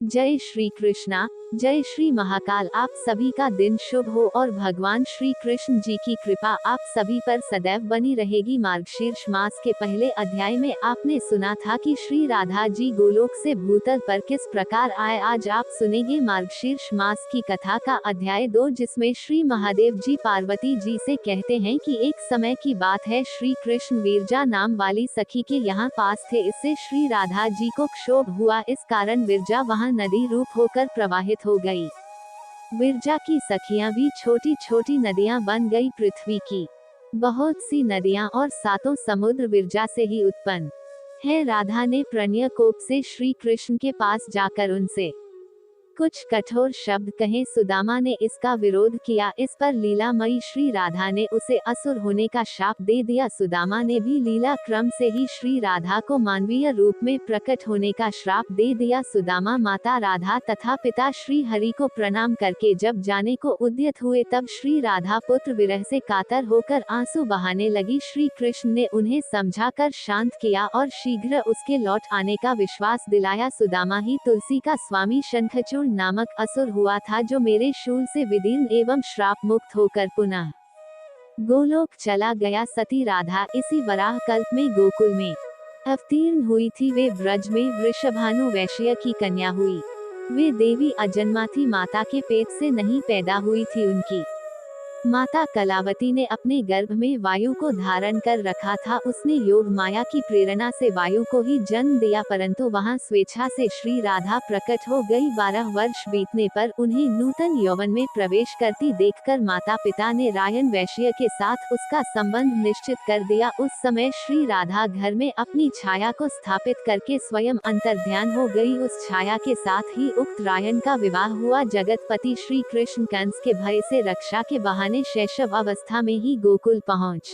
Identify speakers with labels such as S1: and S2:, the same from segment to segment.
S1: जय श्री कृष्णा। जय श्री महाकाल। आप सभी का दिन शुभ हो और भगवान श्री कृष्ण जी की कृपा आप सभी पर सदैव बनी रहेगी। मार्गशीर्ष मास के पहले अध्याय में आपने सुना था कि श्री राधा जी गोलोक से भूतल पर किस प्रकार आए। आज आप सुनेंगे मार्गशीर्ष मास की कथा का अध्याय 2, जिसमें श्री महादेव जी पार्वती जी से कहते हैं कि एक समय की बात है, श्री कृष्ण विरजा नाम वाली सखी के यहाँ पास थे। इससे श्री राधा जी को क्षोभ हुआ, इस कारण विरजा वहाँ नदी रूप होकर प्रवाहित हो गई। विरजा की सखियां भी छोटी छोटी नदियां बन गई। पृथ्वी की बहुत सी नदियां और सातों समुद्र विरजा से ही उत्पन्न है। राधा ने प्रणय कोप से श्री कृष्ण के पास जाकर उनसे कुछ कठोर शब्द कहे। सुदामा ने इसका विरोध किया। इस पर लीलामयी श्री राधा ने उसे असुर होने का शाप दे दिया। सुदामा ने भी लीला क्रम से ही श्री राधा को मानवीय रूप में प्रकट होने का श्राप दे दिया। सुदामा माता राधा तथा पिता श्री हरि को प्रणाम करके जब जाने को उद्यत हुए, तब श्री राधा पुत्र विरह से कातर होकर आंसू बहाने लगी। श्री कृष्ण ने उन्हें समझाकर शांत किया और शीघ्र उसके लौट आने का विश्वास दिलाया। सुदामा ही तुलसी का स्वामी शंखचूड़ नामक असुर हुआ था, जो मेरे शूल से विदीर्ण एवं श्राप मुक्त होकर पुनः गोलोक चला गया। सती राधा इसी वराह कल्प में गोकुल में अवतीर्ण हुई थी। वे ब्रज में वृषभानु वैश्य की कन्या हुई। वे देवी अजन्मा थी, माता के पेट से नहीं पैदा हुई थी। उनकी माता कलावती ने अपने गर्भ में वायु को धारण कर रखा था। उसने योग माया की प्रेरणा से वायु को ही जन्म दिया, परंतु वहां स्वेच्छा से श्री राधा प्रकट हो गई। 12 वर्ष बीतने पर उन्हें नूतन यौवन में प्रवेश करती देखकर माता पिता ने रायन वैश्य के साथ उसका संबंध निश्चित कर दिया। उस समय श्री राधा घर में अपनी छाया को स्थापित करके स्वयं अंतर्ध्यान हो गई। उस छाया के साथ ही उक्त रायन का विवाह हुआ। जगतपति श्री कृष्ण कंस के भय से रक्षा के बहाने शैशव अवस्था में ही गोकुल पहुंच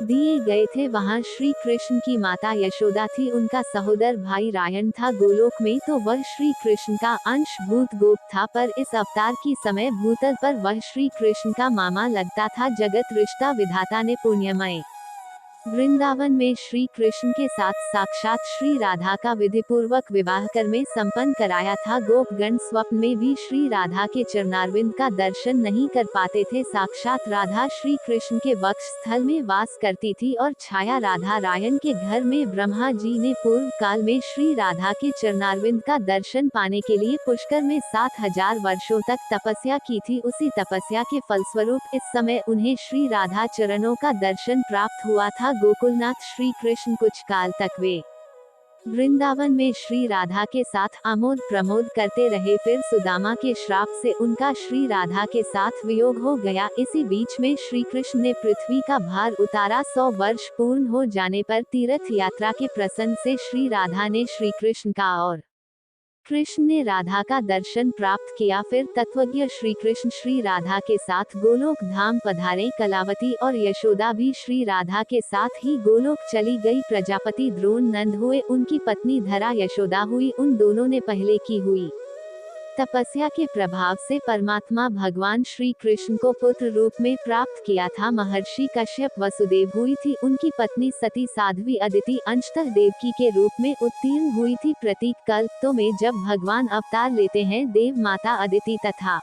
S1: दिए गए थे। वहां श्री कृष्ण की माता यशोदा थी। उनका सहोदर भाई रायन था। गोलोक में तो वह श्री कृष्ण का अंश भूत गोप था, पर इस अवतार की समय भूतल पर वह श्री कृष्ण का मामा लगता था। जगत रिश्ता विधाता ने पुण्यमय वृंदावन में श्री कृष्ण के साथ साक्षात श्री राधा का विधिपूर्वक विवाह कर में संपन्न कराया था। गोपगण स्वप्न में भी श्री राधा के चरणारविंद का दर्शन नहीं कर पाते थे। साक्षात राधा श्री कृष्ण के वक्ष स्थल में वास करती थी और छाया राधा रायन के घर में। ब्रह्मा जी ने पूर्व काल में श्री राधा के चरणारविंद का दर्शन पाने के लिए पुष्कर में 7000 वर्षों तक तपस्या की थी। उसी तपस्या के फलस्वरूप इस समय उन्हें श्री राधा चरणों का दर्शन प्राप्त हुआ था। गोकुलनाथ श्री कृष्ण कुछ काल तक वे वृंदावन में श्री राधा के साथ आमोद प्रमोद करते रहे। फिर सुदामा के श्राप से उनका श्री राधा के साथ वियोग हो गया। इसी बीच में श्री कृष्ण ने पृथ्वी का भार उतारा। 100 वर्ष पूर्ण हो जाने पर तीर्थ यात्रा के प्रसंग से श्री राधा ने श्री कृष्ण का और कृष्ण ने राधा का दर्शन प्राप्त किया। फिर तत्वज्ञ श्री कृष्ण श्री राधा के साथ गोलोक धाम पधारे। कलावती और यशोदा भी श्री राधा के साथ ही गोलोक चली गई। प्रजापति द्रोण नंद हुए, उनकी पत्नी धरा यशोदा हुई। उन दोनों ने पहले की हुई तपस्या के प्रभाव से परमात्मा भगवान श्री कृष्ण को पुत्र रूप में प्राप्त किया था। महर्षि कश्यप वसुदेव हुई थी। उनकी पत्नी सती साध्वी अदिति अंशतः देवकी के रूप में उत्तीर्ण हुई थी। प्रतीक कल्पों में जब भगवान अवतार लेते हैं, देव माता अदिति तथा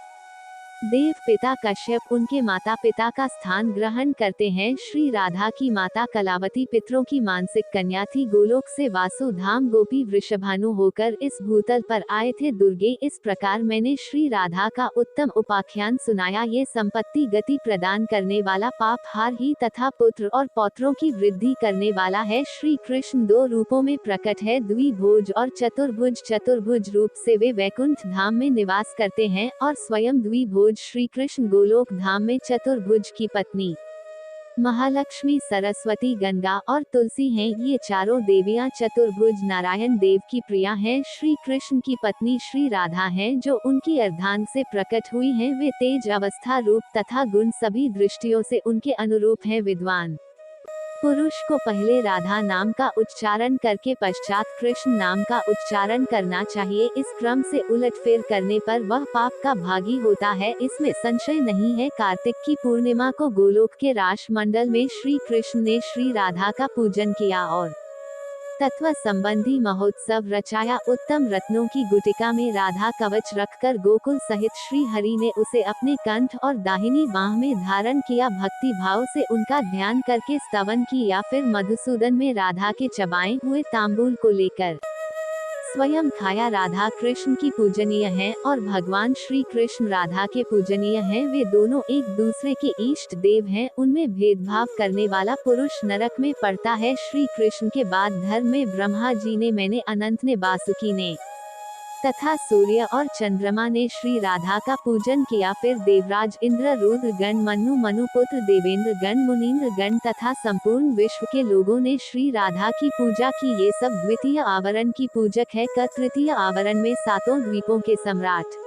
S1: देव पिता कश्यप उनके माता पिता का स्थान ग्रहण करते हैं। श्री राधा की माता कलावती पितरों की मानसिक कन्या थी। गोलोक से वासु धाम गोपी वृषभानु होकर इस भूतल पर आए थे। दुर्गे, इस प्रकार मैंने श्री राधा का उत्तम उपाख्यान सुनाया। ये संपत्ति गति प्रदान करने वाला, पाप हार ही तथा पुत्र और पौत्रों की वृद्धि करने वाला है। श्री कृष्ण 2 रूपों में प्रकट है, द्विभुज और चतुर्भुज। चतुर्भुज रूप से वे वैकुंठ धाम में निवास करते हैं और स्वयं द्विभुज श्री कृष्ण गोलोक धाम में चतुर्भुज की पत्नी महालक्ष्मी, सरस्वती, गंगा और तुलसी हैं। ये चारों देवियां चतुर्भुज नारायण देव की प्रिया हैं। श्री कृष्ण की पत्नी श्री राधा हैं, जो उनकी अर्धांग से प्रकट हुई हैं। वे तेज अवस्था, रूप तथा गुण सभी दृष्टियों से उनके अनुरूप हैं। विद्वान पुरुष को पहले राधा नाम का उच्चारण करके पश्चात कृष्ण नाम का उच्चारण करना चाहिए। इस क्रम से उलटफेर करने पर वह पाप का भागी होता है, इसमें संशय नहीं है। कार्तिक की पूर्णिमा को गोलोक के रास मंडल में श्री कृष्ण ने श्री राधा का पूजन किया और तत्व संबंधी महोत्सव रचाया। उत्तम रत्नों की गुटिका में राधा कवच रखकर गोकुल सहित श्री हरि ने उसे अपने कंठ और दाहिनी बाह में धारण किया। भक्ति भाव से उनका ध्यान करके स्तवन की या फिर मधुसूदन में राधा के चबाए हुए तांबूल को लेकर स्वयं खाया। राधा कृष्ण की पूजनीय हैं और भगवान श्री कृष्ण राधा के पूजनीय हैं। वे दोनों एक दूसरे के इष्ट देव हैं। उनमें भेदभाव करने वाला पुरुष नरक में पड़ता है। श्री कृष्ण के बाद धर्म में ब्रह्मा जी ने, मैंने, अनंत ने, वासुकी ने तथा सूर्य और चंद्रमा ने श्री राधा का पूजन किया। फिर देवराज इंद्र, रुद्र गण, मनु, मनुपुत्र, देवेंद्र गण, मुनीन्द्र गण तथा संपूर्ण विश्व के लोगों ने श्री राधा की पूजा की। ये सब द्वितीय आवरण की पूजक है। तृतीय आवरण में सातों द्वीपों के सम्राट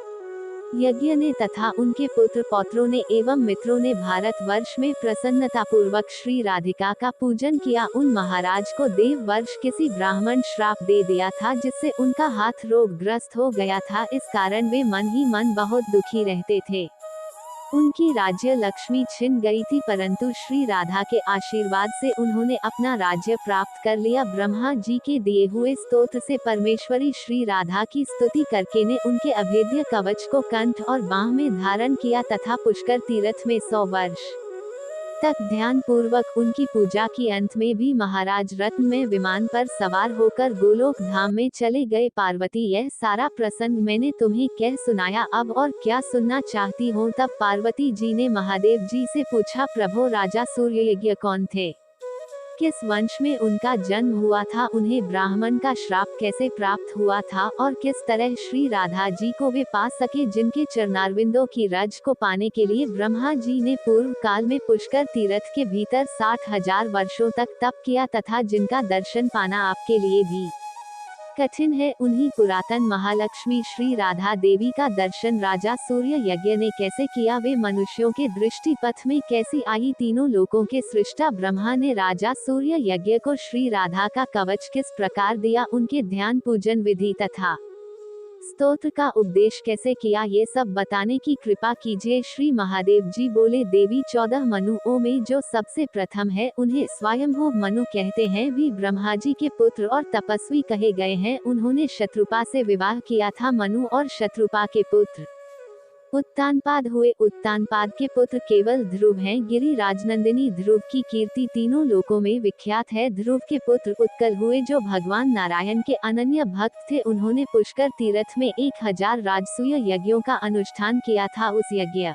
S1: यज्ञ ने तथा उनके पुत्र पौत्रों ने एवं मित्रों ने भारत वर्ष में प्रसन्नता पूर्वक श्री राधिका का पूजन किया। उन महाराज को देव वर्ष किसी ब्राह्मण श्राप दे दिया था, जिससे उनका हाथ रोगग्रस्त हो गया था। इस कारण वे मन ही मन बहुत दुखी रहते थे। उनकी राज्य लक्ष्मी छिन गई थी, परंतु श्री राधा के आशीर्वाद से उन्होंने अपना राज्य प्राप्त कर लिया। ब्रह्मा जी के दिए हुए स्तोत्र से परमेश्वरी श्री राधा की स्तुति करके ने उनके अभेद्य कवच को कंठ और बाह में धारण किया तथा पुष्कर तीर्थ में 100 वर्ष तक ध्यान पूर्वक उनकी पूजा की। अंत में भी महाराज रत्न में विमान पर सवार होकर गोलोक धाम में चले गए। पार्वती, यह सारा प्रसंग मैंने तुम्हें कह सुनाया, अब और क्या सुनना चाहती हो? तब पार्वती जी ने महादेव जी से पूछा, प्रभो, राजा सूर्ययज्ञ कौन थे? किस वंश में उनका जन्म हुआ था? उन्हें ब्राह्मण का श्राप कैसे प्राप्त हुआ था? और किस तरह श्री राधा जी को वे पा सके, जिनके चरणारविंदों की रज को पाने के लिए ब्रह्मा जी ने पूर्व काल में पुष्कर तीर्थ के भीतर 60,000 वर्षों तक तप किया तथा जिनका दर्शन पाना आपके लिए भी कठिन है। उन्हीं पुरातन महालक्ष्मी श्री राधा देवी का दर्शन राजा सूर्य यज्ञ ने कैसे किया? वे मनुष्यों के दृष्टि पथ में कैसी आई? तीनों लोकों के सृष्टा ब्रह्मा ने राजा सूर्य यज्ञ को श्री राधा का कवच किस प्रकार दिया? उनके ध्यान पूजन विधि तथा स्तोत्र का उपदेश कैसे किया? ये सब बताने की कृपा कीजिए। श्री महादेव जी बोले, देवी 14 मनुओं में जो सबसे प्रथम है, उन्हें स्वयंभू मनु कहते हैं। वे ब्रह्मा जी के पुत्र और तपस्वी कहे गए हैं। उन्होंने शत्रुपा से विवाह किया था। मनु और शत्रुपा के पुत्र उत्तानपाद हुए। उत्तानपाद के पुत्र केवल ध्रुव हैं। गिरि राजनंदिनी ध्रुव की कीर्ति तीनों लोकों में विख्यात है। ध्रुव के पुत्र उत्कल हुए, जो भगवान नारायण के अनन्य भक्त थे। उन्होंने पुष्कर तीर्थ में 1000 राजसूय यज्ञों का अनुष्ठान किया था। उस यज्ञ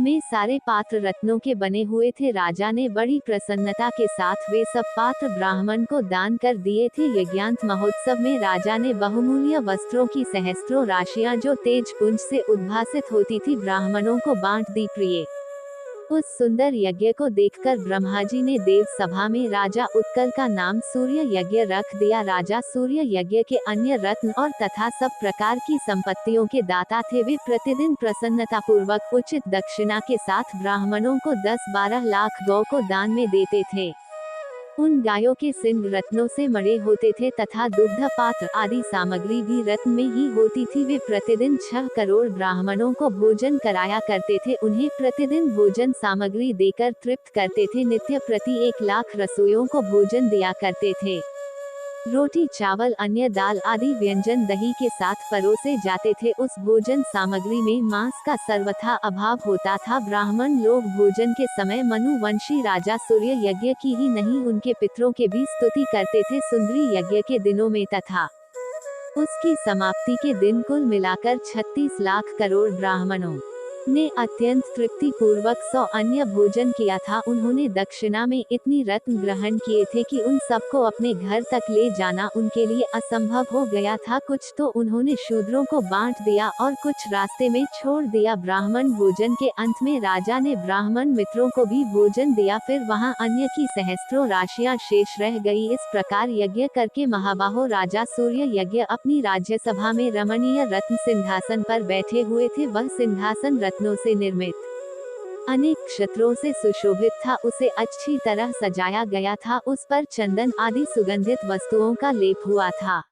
S1: में सारे पात्र रत्नों के बने हुए थे। राजा ने बड़ी प्रसन्नता के साथ वे सब पात्र ब्राह्मण को दान कर दिए थे। यज्ञांत महोत्सव में राजा ने बहुमूल्य वस्त्रों की सहस्त्रों राशियां, जो तेज पुंज से उद्भासित होती थी, ब्राह्मणों को बांट दी। प्रिय उस सुंदर यज्ञ को देखकर ब्रह्मा जी ने देव सभा में राजा उत्कल का नाम सूर्य यज्ञ रख दिया। राजा सूर्य यज्ञ के अन्य रत्न और तथा सब प्रकार की संपत्तियों के दाता थे। वे प्रतिदिन प्रसन्नता पूर्वक उचित दक्षिणा के साथ ब्राह्मणों को 10-12 लाख गौ को दान में देते थे। उन गायों के सिंग रत्नों से मढ़े होते थे तथा दुग्ध पात्र आदि सामग्री भी रत्न में ही होती थी। वे प्रतिदिन 6 करोड़ ब्राह्मणों को भोजन कराया करते थे। उन्हें प्रतिदिन भोजन सामग्री देकर तृप्त करते थे। नित्य प्रति 1 लाख रसोइयों को भोजन दिया करते थे। रोटी, चावल, अन्य दाल आदि व्यंजन दही के साथ परोसे जाते थे। उस भोजन सामग्री में मांस का सर्वथा अभाव होता था। ब्राह्मण लोग भोजन के समय मनुवंशी राजा सूर्य यज्ञ की ही नहीं, उनके पितरों के भी स्तुति करते थे। सुंदरी यज्ञ के दिनों में तथा उसकी समाप्ति के दिन कुल मिलाकर 36 लाख करोड़ ब्राह्मणों ने अत्यंत तृप्ति पूर्वक 100 अन्य भोजन किया था। उन्होंने दक्षिणा में इतनी रत्न ग्रहण किए थे कि उन सबको अपने घर तक ले जाना उनके लिए असंभव हो गया था। कुछ तो उन्होंने शूद्रों को बांट दिया और कुछ रास्ते में छोड़ दिया। ब्राह्मण भोजन के अंत में राजा ने ब्राह्मण मित्रों को भी भोजन दिया। फिर वहां अन्य की सहस्त्रों राशियां शेष रह गई। इस प्रकार यज्ञ करके महाबाहो राजा सूर्य यज्ञ अपनी राज्यसभा में रमणीय रत्न सिंहासन पर बैठे हुए थे। वह सिंहासन रत्नों से निर्मित अनेक क्षत्रों से सुशोभित था। उसे अच्छी तरह सजाया गया था। उस पर चंदन आदि सुगंधित वस्तुओं का लेप हुआ था।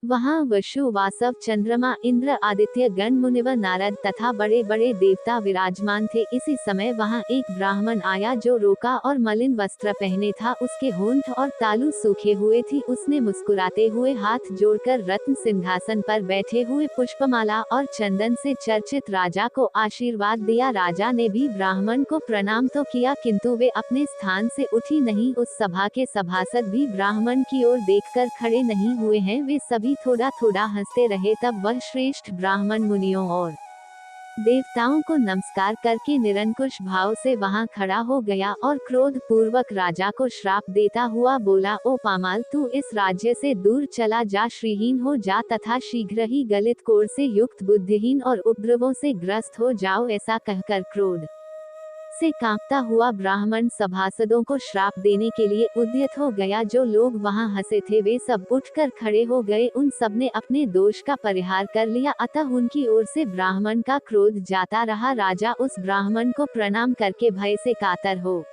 S1: वहाँ वसु वासव चंद्रमा इंद्र आदित्य गण मुनिवर नारद तथा बड़े बड़े देवता विराजमान थे। इसी समय वहाँ एक ब्राह्मण आया जो रोका और मलिन वस्त्र पहने था, उसके होंठ और तालू सूखे हुए थी। उसने मुस्कुराते हुए हाथ जोड़कर रत्न सिंहासन पर बैठे हुए पुष्पमाला और चंदन से चर्चित राजा को आशीर्वाद दिया। राजा ने भी ब्राह्मण को प्रणाम तो किया, किंतु वे अपने स्थान से उठी नहीं। उस सभा के सभासद भी ब्राह्मण की ओर देखकर खड़े नहीं हुए हैं, वे सभी थोड़ा थोड़ा हंसते रहे। तब वह श्रेष्ठ ब्राह्मण मुनियों और देवताओं को नमस्कार करके निरंकुश भाव से वहां खड़ा हो गया और क्रोध पूर्वक राजा को श्राप देता हुआ बोला, ओ पामाल, तू इस राज्य से दूर चला जा, श्रीहीन हो जा तथा शीघ्र ही गलित कोढ़ से युक्त बुद्धिहीन और उपद्रवों से ग्रस्त हो जाओ। ऐसा कहकर क्रोध से कांपता हुआ ब्राह्मण सभासदों को श्राप देने के लिए उद्यत हो गया। जो लोग वहां हंसे थे वे सब उठकर खड़े हो गए। उन सब ने अपने दोष का परिहार कर लिया, अतः उनकी ओर से ब्राह्मण का क्रोध जाता रहा। राजा उस ब्राह्मण को प्रणाम करके भय से कातर हो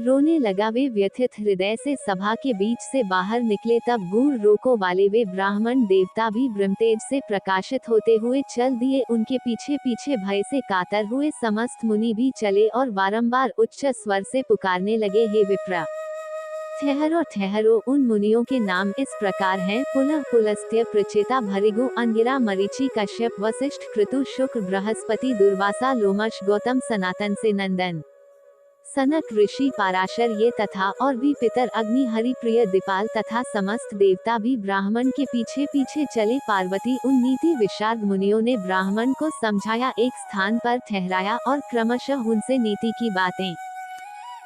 S1: रोने लगा। वे व्यथित हृदय से सभा के बीच से बाहर निकले। तब गूढ़ रोकों वाले वे ब्राह्मण देवता भी ब्रह्मतेज से प्रकाशित होते हुए चल दिए। उनके पीछे पीछे भय से कातर हुए समस्त मुनि भी चले और बारंबार उच्च स्वर से पुकारने लगे, हे विप्र, ठहरो ठहरो। उन मुनियों के नाम इस प्रकार हैं: पुलह, पुलस्त्य, प्रचेता, भृगु, अंगिरा, मरीचि, कश्यप, वशिष्ठ, क्रतु, शुक्र, बृहस्पति, दुर्वासा, लोमश, गौतम, सनातन से नंदन, सनक, ऋषि, पाराशर ये तथा और भी पितर, अग्नि, हरि, प्रिय, दीपाल तथा समस्त देवता भी ब्राह्मण के पीछे पीछे चले। पार्वती उन नीति विशारद मुनियों ने ब्राह्मण को समझाया, एक स्थान पर ठहराया और क्रमशः उनसे नीति की बातें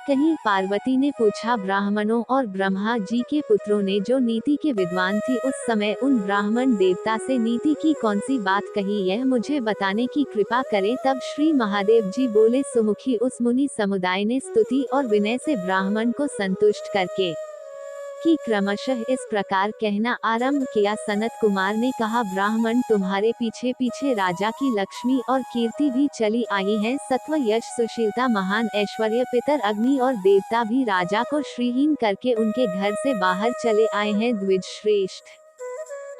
S1: कहीं। पार्वती ने पूछा, ब्राह्मणों और ब्रह्मा जी के पुत्रों ने जो नीति के विद्वान थी उस समय उन ब्राह्मण देवता से नीति की कौन सी बात कही, यह मुझे बताने की कृपा करें। तब श्री महादेव जी बोले, सुमुखी, उस मुनि समुदाय ने स्तुति और विनय से ब्राह्मण को संतुष्ट करके कि क्रमशः इस प्रकार कहना आरंभ किया। सनत कुमार ने कहा, ब्राह्मण, तुम्हारे पीछे पीछे राजा की लक्ष्मी और कीर्ति भी चली आई है। सत्व, यश, सुशीलता, महान ऐश्वर्य, पितर, अग्नि और देवता भी राजा को श्रीहीन करके उनके घर से बाहर चले आए हैं। द्विज श्रेष्ठ,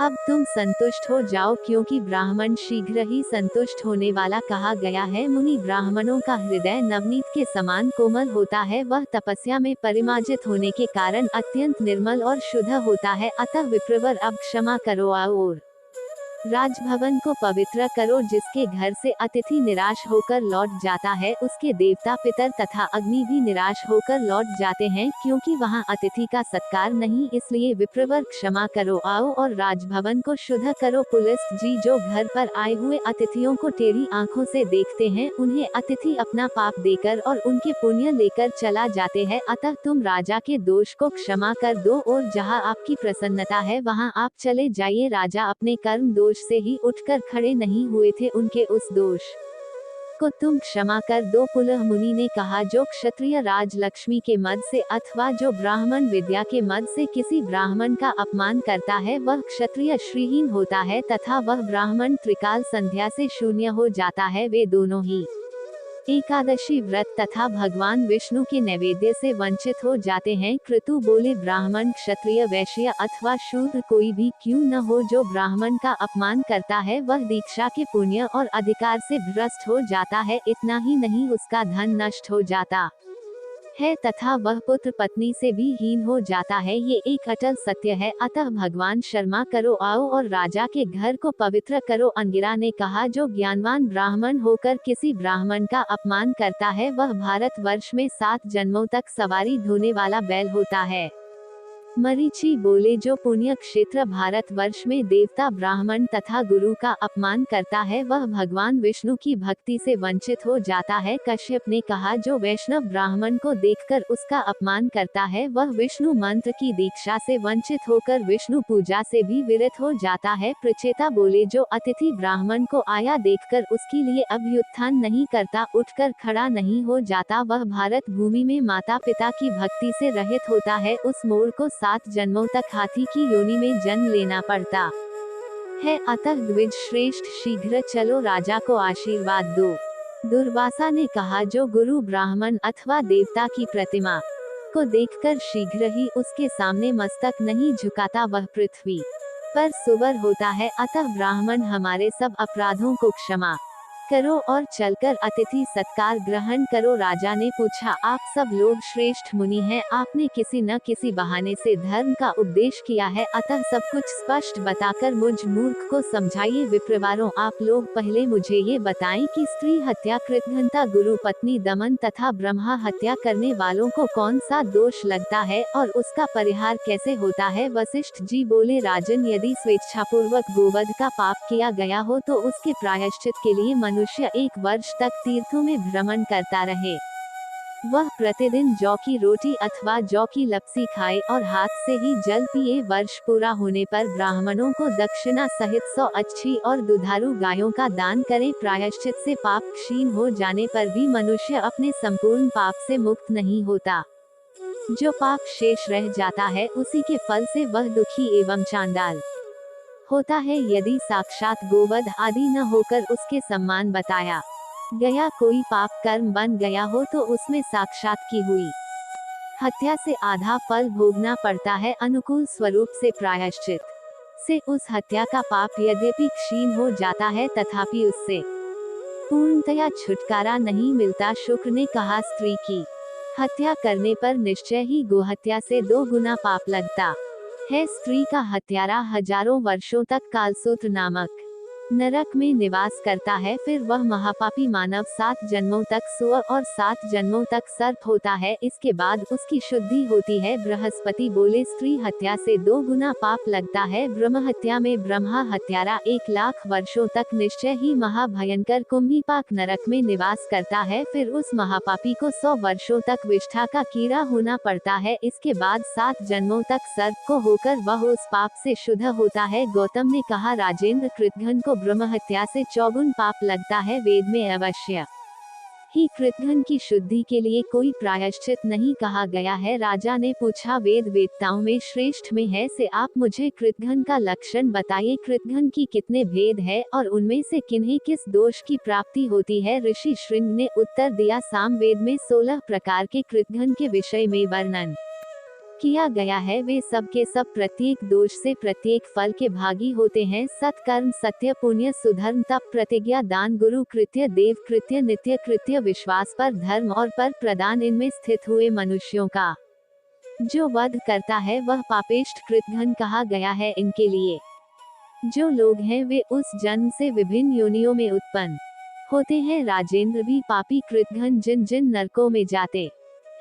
S1: अब तुम संतुष्ट हो जाओ, क्योंकि ब्राह्मण शीघ्र ही संतुष्ट होने वाला कहा गया है। मुनि ब्राह्मणों का हृदय नवनीत के समान कोमल होता है, वह तपस्या में परिमार्जित होने के कारण अत्यंत निर्मल और शुद्ध होता है। अतः विप्रवर, अब क्षमा करो और राजभवन को पवित्र करो। जिसके घर से अतिथि निराश होकर लौट जाता है उसके देवता, पितर तथा अग्नि भी निराश होकर लौट जाते हैं, क्योंकि वहां अतिथि का सत्कार नहीं। इसलिए विप्रवर, क्षमा करो आओ और राजभवन को शुद्ध करो। पुलस्त जी, जो घर पर आए हुए अतिथियों को टेढ़ी आंखों से देखते हैं, उन्हें अतिथि अपना पाप देकर और उनके पुण्य लेकर चला जाते हैं। अतः तुम राजा के दोष को क्षमा कर दो और जहाँ आपकी प्रसन्नता है वहाँ आप चले जाइए। राजा अपने कर्म दोष से ही उठकर खड़े नहीं हुए थे, उनके उस दोष को तुम क्षमा कर दो। पुलह मुनि ने कहा, जो क्षत्रिय राज लक्ष्मी के मद से अथवा जो ब्राह्मण विद्या के मद से किसी ब्राह्मण का अपमान करता है वह क्षत्रिय श्रीहीन होता है तथा वह ब्राह्मण त्रिकाल संध्या से शून्य हो जाता है। वे दोनों ही एकादशी व्रत तथा भगवान विष्णु के नैवेद्य से वंचित हो जाते हैं। क्रतु बोले, ब्राह्मण, क्षत्रिय, वैश्य अथवा शूद्र कोई भी क्यों न हो, जो ब्राह्मण का अपमान करता है वह दीक्षा के पुण्य और अधिकार से भ्रष्ट हो जाता है। इतना ही नहीं, उसका धन नष्ट हो जाता है तथा वह पुत्र पत्नी से भी हीन हो जाता है। ये एक अटल सत्य है। अतः भगवान, शर्मा करो आओ और राजा के घर को पवित्र करो। अंगिरा ने कहा, जो ज्ञानवान ब्राह्मण होकर किसी ब्राह्मण का अपमान करता है वह भारत वर्ष में 7 जन्मों तक सवारी ढोने वाला बैल होता है। मरीचि बोले, जो पुण्य क्षेत्र भारत वर्ष में देवता, ब्राह्मण तथा गुरु का अपमान करता है वह भगवान विष्णु की भक्ति से वंचित हो जाता है। कश्यप ने कहा, जो वैष्णव ब्राह्मण को देखकर उसका अपमान करता है वह विष्णु मंत्र की दीक्षा से वंचित होकर विष्णु पूजा से भी विरत हो जाता है। प्रचेता बोले, जो अतिथि ब्राह्मण को आया देखकर उसके लिए अभ्युत्थान नहीं करता, उठकर खड़ा नहीं हो जाता, वह भारत भूमि में माता पिता की भक्ति से रहित होता है। उस मोर को 7 जन्मों तक हाथी की योनि में जन्म लेना पड़ता है। अतः द्विज श्रेष्ठ, शीघ्र चलो, राजा को आशीर्वाद दो। दुर्वासा ने कहा, जो गुरु ब्राह्मण अथवा देवता की प्रतिमा को देखकर शीघ्र ही उसके सामने मस्तक नहीं झुकाता वह पृथ्वी पर सुबर होता है, अतः ब्राह्मण हमारे सब अपराधों को क्षमा करो और चलकर अतिथि सत्कार ग्रहण करो। राजा ने पूछा, आप सब लोग श्रेष्ठ मुनि हैं, आपने किसी न किसी बहाने से धर्म का उपदेश किया है, अतः सब कुछ स्पष्ट बताकर मुझ मूर्ख को समझाइए। विप्रवारों, आप लोग पहले मुझे ये बताएं कि स्त्री हत्या, कृतघ्नता, गुरु पत्नी दमन तथा ब्रह्मा हत्या करने वालों को कौन सा दोष लगता है और उसका परिहार कैसे होता है। वशिष्ठ जी बोले, राजन, यदि स्वेच्छापूर्वक गोवध का पाप किया गया हो तो उसके प्रायश्चित के लिए मनुष्य 1 वर्ष तक तीर्थों में भ्रमण करता रहे। वह प्रतिदिन जौ की रोटी अथवा जौ की लपसी खाए और हाथ से ही जल पिए। वर्ष पूरा होने पर ब्राह्मणों को दक्षिणा सहित 100 अच्छी और दुधारू गायों का दान करें। प्रायश्चित से पाप क्षीण हो जाने पर भी मनुष्य अपने संपूर्ण पाप से मुक्त नहीं होता। जो पाप शेष रह जाता है उसी के फल से वह दुखी एवं चांडाल होता है। यदि साक्षात गोवध आदि न होकर उसके सम्मान बताया गया कोई पाप कर्म बन गया हो तो उसमें साक्षात की हुई हत्या से आधा फल भोगना पड़ता है। अनुकूल स्वरूप से प्रायश्चित से उस हत्या का पाप यद्यपि क्षीण हो जाता है तथापि उससे पूर्णतया छुटकारा नहीं मिलता। शुक्र ने कहा, स्त्री की हत्या करने पर निश्चय ही गोहत्या से 2 गुना पाप लगता है। स्त्री का हत्यारा हजारों वर्षों तक कालसूत्र नामक नरक में निवास करता है। फिर वह महापापी मानव 7 जन्मों तक सूअर और 7 जन्मों तक सर्प होता है। इसके बाद उसकी शुद्धि होती है। बृहस्पति बोले, स्त्री हत्या से 2 गुना पाप लगता है। ब्रह्म हत्या में ब्रह्मा हत्यारा 1 लाख वर्षों तक निश्चय ही महाभयंकर कुंभीपाक नरक में निवास करता है। फिर उस महापापी को 100 वर्षों तक विष्ठा का कीड़ा होना पड़ता है। इसके बाद 7 जन्मों तक सर्प को होकर वह उस पाप से शुद्ध होता है। गौतम ने कहा, राजेंद्र, कृतघ्न को ब्रह्म हत्या से 54 पाप लगता है। वेद में अवश्य ही कृतघ्न की शुद्धि के लिए कोई प्रायश्चित नहीं कहा गया है। राजा ने पूछा, वेद वेदताओं में श्रेष्ठ में है से आप मुझे कृतघ्न का लक्षण बताइए। कृतघ्न की कितने भेद है और उनमें से किन्हें किस दोष की प्राप्ति होती है। ऋषि श्रृंग ने उत्तर दिया, सामवेद में 16 प्रकार के कृतघ्न के विषय में वर्णन किया गया है। वे सब के सब प्रत्येक दोष से प्रत्येक फल के भागी होते हैं। सत्कर्म, सत्य, पुण्य, सुधर्म, तप, प्रतिज्ञा, दान, गुरु कृत्य, देव कृत्य, नित्य कृत्य, विश्वास पर धर्म और पर प्रदान, इनमें स्थित हुए मनुष्यों का जो वध करता है वह पापेष्ट कृतघ्न कहा गया है। इनके लिए जो लोग हैं वे उस जन्म से विभिन्न योनियों में उत्पन्न होते हैं। राजेंद्र, भी पापी कृतघ्न जिन जिन नरकों में जाते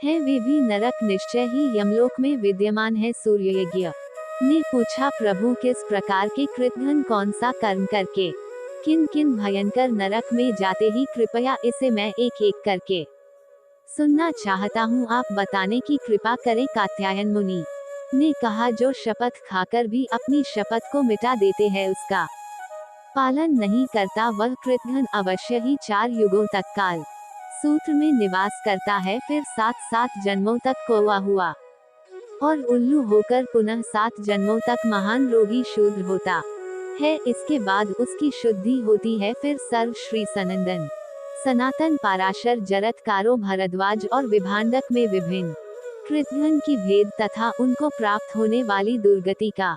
S1: हैं वे भी नरक निश्चय ही यमलोक में विद्यमान है। सूर्ययज्ञ ने पूछा, प्रभु, किस प्रकार के कृतघ्न कौन सा कर्म करके किन किन भयंकर नरक में जाते ही, कृपया इसे मैं एक एक करके सुनना चाहता हूँ, आप बताने की कृपा करें। कात्यायन मुनि ने कहा, जो शपथ खाकर भी अपनी शपथ को मिटा देते हैं उसका पालन नहीं करता वह कृतघ्न अवश्य ही 4 युगों तक काल सूत्र में निवास करता है। फिर 7 जन्मों तक कौवा हुआ और उल्लू होकर पुनः 7 जन्मों तक महान रोगी शूद्र होता है। इसके बाद उसकी शुद्धि होती है। फिर सर्व श्री सनंदन, सनातन, पाराशर, जरत, कारो, भरद्वाज और विभांडक में विभिन्न कृतघ्न की भेद तथा उनको प्राप्त होने वाली दुर्गति का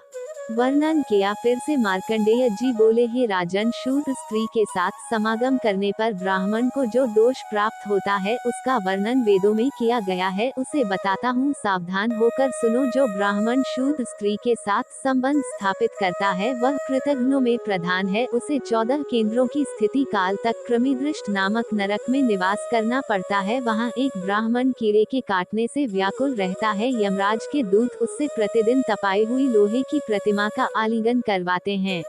S1: वर्णन किया। फिर से मार्कंडेय जी बोले, हे राजन, शूद्र स्त्री के साथ समागम करने पर ब्राह्मण को जो दोष प्राप्त होता है उसका वर्णन वेदों में किया गया है, उसे बताता हूँ, सावधान होकर सुनो। जो ब्राह्मण शूद्र स्त्री के साथ संबंध स्थापित करता है वह कृतघ्नों में प्रधान है। उसे 14 केंद्रों की स्थिति काल तक कृमिदृष्ट नामक नरक में निवास करना पड़ता है। वहाँ एक ब्राह्मण कीड़े के काटने से व्याकुल रहता है। यमराज के दूत उससे प्रतिदिन तपाई हुई लोहे की प्रतिमा का आलिंगन करवाते हैं।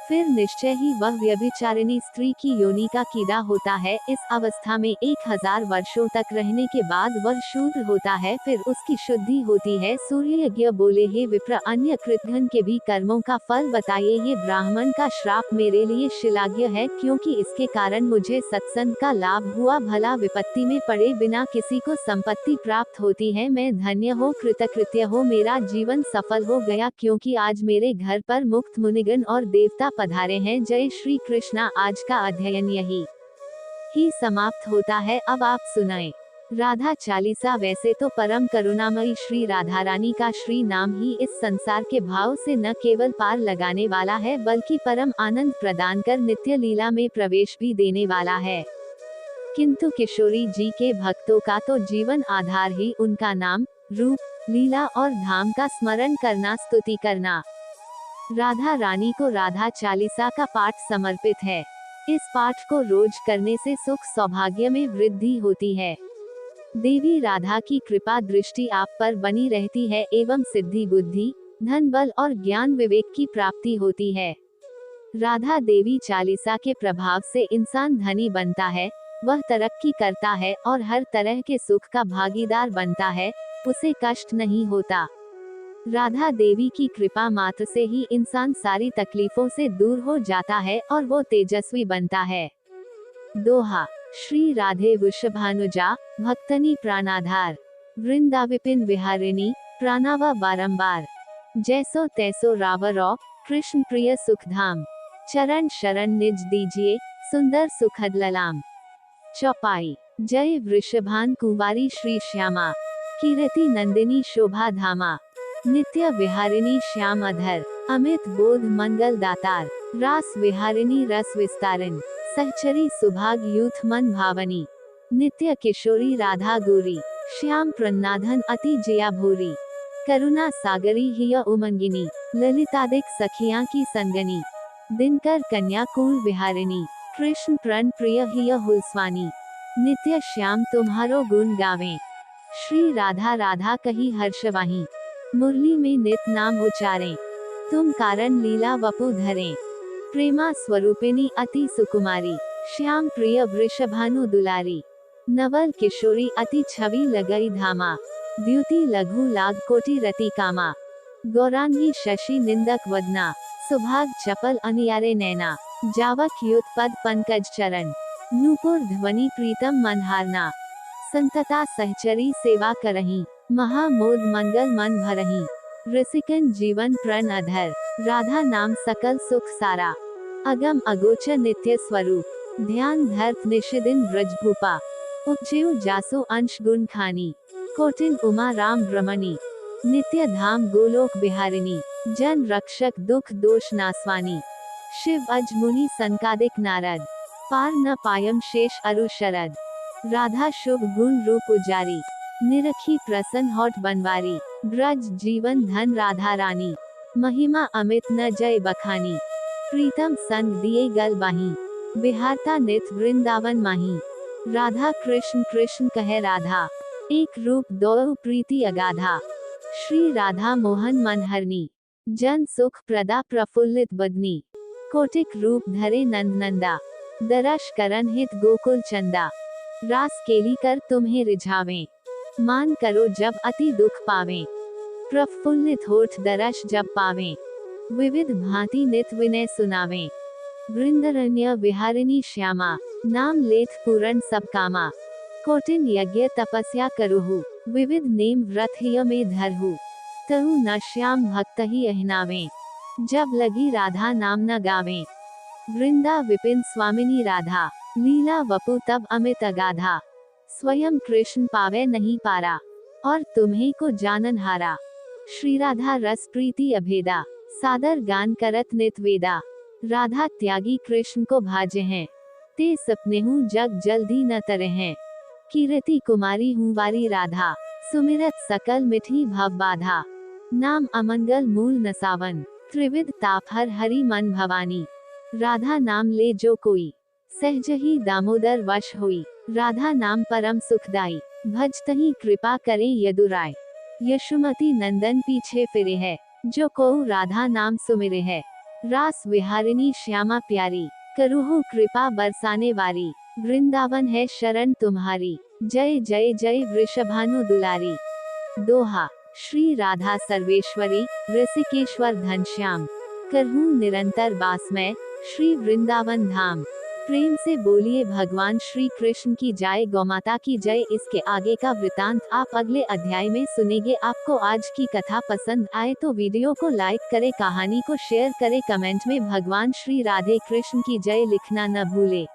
S1: फिर निश्चय ही वह व्यभिचारिणी स्त्री की योनि का कीड़ा होता है। इस अवस्था में 1000 वर्षों तक रहने के बाद वह शूद्र होता है। फिर उसकी शुद्धि होती है। सूर्ययज्ञ बोले, हे विप्र, अन्य कृतघ्न के भी कर्मों का फल बताइए। ये ब्राह्मण का श्राप मेरे लिए शिलाज्ञ है, क्योंकि इसके कारण मुझे सत्संग का लाभ हुआ। भला विपत्ति में पड़े बिना किसी को संपत्ति प्राप्त होती है। मैं धन्य हो, कृतकृत्य हो, मेरा जीवन सफल हो गया, क्योंकि आज मेरे घर पर मुक्त मुनिगण और देवता पधारे हैं। जय श्री कृष्णा। आज का अध्ययन यही ही समाप्त होता है। अब आप सुनाएं। राधा चालीसा वैसे तो परम करुणामयी श्री राधा रानी का श्री नाम ही इस संसार के भाव से न केवल पार लगाने वाला है, बल्कि परम आनंद प्रदान कर नित्य लीला में प्रवेश भी देने वाला है। किंतु किशोरी जी के भक्तों का तो जीवन आधार ही उनका नाम, रूप, लीला और धाम का स्मरण करना, स्तुति करना। राधा रानी को राधा चालीसा का पाठ समर्पित है। इस पाठ को रोज करने से सुख सौभाग्य में वृद्धि होती है। देवी राधा की कृपा दृष्टि आप पर बनी रहती है एवं सिद्धि, बुद्धि, धन, बल और ज्ञान विवेक की प्राप्ति होती है। राधा देवी चालीसा के प्रभाव से इंसान धनी बनता है, वह तरक्की करता है और हर तरह के सुख का भागीदार बनता है, उसे कष्ट नहीं होता। राधा देवी की कृपा मात्र से ही इंसान सारी तकलीफों से दूर हो जाता है और वो तेजस्वी बनता है। दोहा। श्री राधे वृषभानुजा, भक्तनी प्राणाधार, वृंदाविपिन विहारिणी, प्राणावा बारंबार। जैसो तैसो रावरो, कृष्ण प्रिय सुखधाम, चरण शरण निज दीजिए, सुंदर सुखद ललाम। चौपाई। जय वृषभान कुंवारी श्री श्यामा, कीरति नंदिनी शोभा धामा, नित्य विहारिणी श्याम अधर, अमित बोध मंगल दातार, रास विहारिणी रस विस्तारिण, सहचरी सुभाग यूथ मन भावनी, नित्य किशोरी राधा गोरी, श्याम प्रन्नाधन अति जया भूरी, करुणा सागरी हिय उमंगिनी, ललितादिक सखियां की संगनी, दिनकर कन्या कुल विहारिणी, कृष्ण प्रण प्रिय हिय हुलस्वानी, नित्य श्याम तुम्हारो गुण गावें, श्री राधा राधा कही हर्षवाही, मुरली में नित नाम उचारें, तुम कारण लीला वपु धरें, प्रेमा स्वरूपिणी अति सुकुमारी, श्याम प्रिय वृषभानु दुलारी, नवल किशोरी अति छवि लगई धामा, द्युति लघु लाग कोटि रति कामा, गौरांगी शशि निंदक वदना, सुभाग चपल अनियारे नैना, जावक युतपद पंकज चरण, नूपुर ध्वनि प्रीतम मनहारना, संतता सहचरी सेवा करही, महामोद मंगल मन भरही, रसिकन जीवन प्रण अधर, राधा नाम सकल सुख सारा, अगम अगोचर नित्य स्वरूप, ध्यान धर्त निशिदिन ब्रजभूपा, उपजेउ जासु अंश गुण खानी, कोटिन उमा राम ब्रह्मणी, नित्य धाम गोलोक बिहारिणी, जन रक्षक दुख दोष नासवानी, शिव अज मुनि संकादिक नारद, पार न पायम शेष अरु शरद, राधा शुभ गुण रूप उजारी, निरखी प्रसन्न होठ बनवारी, ब्रज जीवन धन राधा रानी, महिमा अमित न जय बखानी, प्रीतम संग दिए गल बाही, बिहारता नित वृंदावन माही, राधा कृष्ण कृष्ण कहे राधा, एक रूप दो प्रीति अगाधा, श्री राधा मोहन मनहरनी, जन सुख प्रदा प्रफुल्लित बदनी, कोटिक रूप धरे नंद नंदा, दरश करन हित गोकुल चंदा, रास केली कर तुम्हें रिझावें, मान करो जब अति दुख पावें, प्रफुल्लित होठ दरश जब पावें, विविध भांति नित विनय सुनावें, वृंदरण्य विहारिणी श्यामा, नाम लेथ पूरण सब कामा, कोटिन यज्ञ तपस्या करुहु, विविध नेम व्रत हिय में धरहु, तहु न श्याम भक्त ही अहनावें, जब लगी राधा नाम न गावें, वृंदा विपिन स्वामिनी राधा, लीला वपु तब अमित अगाधा, स्वयं कृष्ण पावे नहीं पारा, और तुम्हें को जानन हारा, श्री राधा रस प्रीति अभेदा, सादर गान करत नित वेदा, राधा त्यागी कृष्ण को भाजे हैं, ते सपने हूँ जग जल्दी न तरे हैं, कीरति कुमारी हूँ वारी राधा, सुमिरत सकल मिठी भव बाधा, नाम अमंगल मूल नसावन, त्रिविध ताप हर हरि मन भवानी, राधा नाम ले जो कोई, सहज ही दामोदर वश हुई, राधा नाम परम सुखदाई, भजतहि कृपा करे यदुराय, यशुमति नंदन पीछे फिरे है, जो को राधा नाम सुमिरे है, रास विहारिणी श्यामा प्यारी, करुहु कृपा बरसाने वारी, वृंदावन है शरण तुम्हारी, जय जय जय वृषभानु दुलारी। दोहा। श्री राधा सर्वेश्वरी, ऋषिकेश्वर घनश्याम, करहूँ निरंतर बास में, श्री वृंदावन धाम। प्रेम से बोलिए भगवान श्री कृष्ण की जय, गौमाता की जय। इसके आगे का वृतांत आप अगले अध्याय में सुनेंगे। आपको आज की कथा पसंद आए तो वीडियो को लाइक करें, कहानी को शेयर करें, कमेंट में भगवान श्री राधे कृष्ण की जय लिखना न भूले।